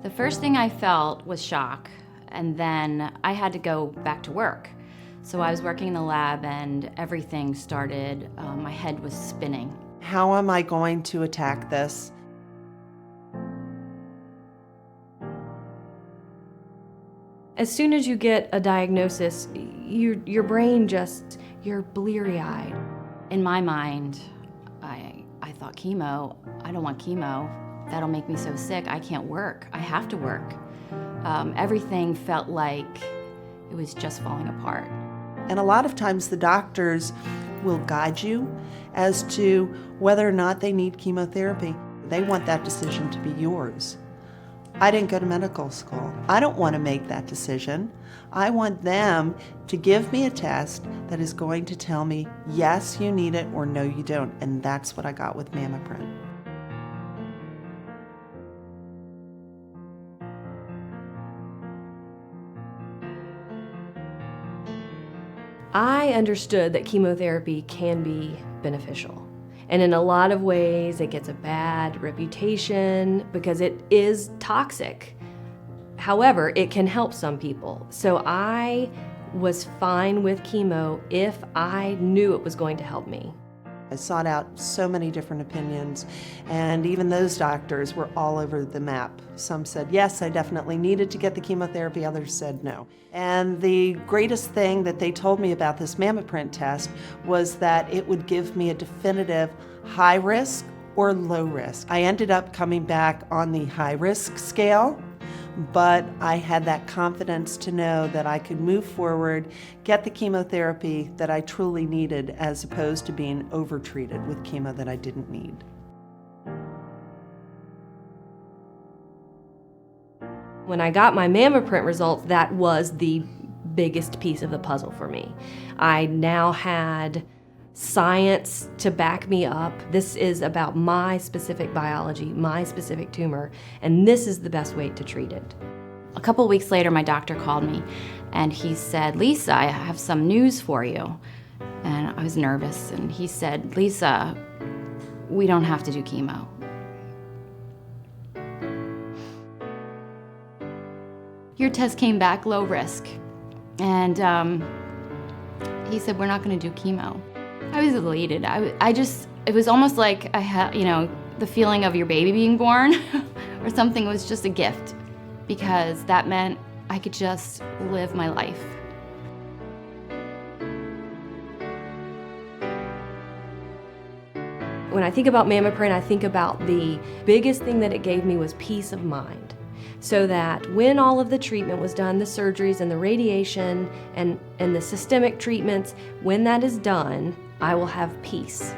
The first thing I felt was shock, and then I had to go back to work. So I was working in the lab and everything started, my head was spinning. How am I going to attack this? As soon as you get a diagnosis, your brain you're bleary-eyed. In my mind, I thought chemo, I don't want chemo. That'll make me so sick, I can't work. I have to work. Everything felt like it was just falling apart. And a lot of times the doctors will guide you as to whether or not they need chemotherapy. They want that decision to be yours. I didn't go to medical school. I don't want to make that decision. I want them to give me a test that is going to tell me, yes, you need it, or no, you don't. And that's what I got with Mammaprint. I understood that chemotherapy can be beneficial. And in a lot of ways, it gets a bad reputation because it is toxic. However, it can help some people. So I was fine with chemo if I knew it was going to help me. I sought out so many different opinions, and even those doctors were all over the map. Some said, yes, I definitely needed to get the chemotherapy, others said no. And the greatest thing that they told me about this Mammaprint test was that it would give me a definitive high risk or low risk. I ended up coming back on the high risk scale, but I had that confidence to know that I could move forward, get the chemotherapy that I truly needed, as opposed to being overtreated with chemo that I didn't need. When I got my Mammaprint results, that was the biggest piece of the puzzle for me. I now had science to back me up. This is about my specific biology, my specific tumor, and this is the best way to treat it. A couple weeks later, my doctor called me and he said, Lisa, I have some news for you. And I was nervous, and he said, Lisa, we don't have to do chemo. Your test came back low risk. And he said, we're not gonna do chemo. I was elated. It was almost like I had, the feeling of your baby being born or something. Was just a gift, because that meant I could just live my life. When I think about Mammaprint, I think about the biggest thing that it gave me was peace of mind. So that when all of the treatment was done, the surgeries and the radiation and the systemic treatments, when that is done, I will have peace.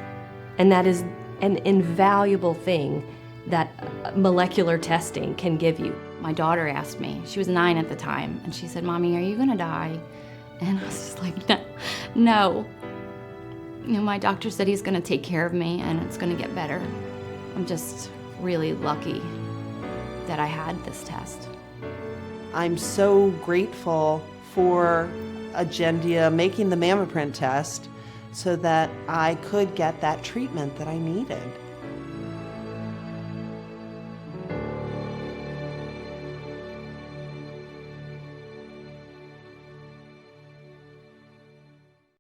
And that is an invaluable thing that molecular testing can give you. My daughter asked me, she was 9 at the time, and she said, Mommy, are you gonna die? And I was just like, no. My doctor said he's gonna take care of me and it's gonna get better. I'm just really lucky that I had this test. I'm so grateful for Agendia making the Mammaprint test so that I could get that treatment that I needed.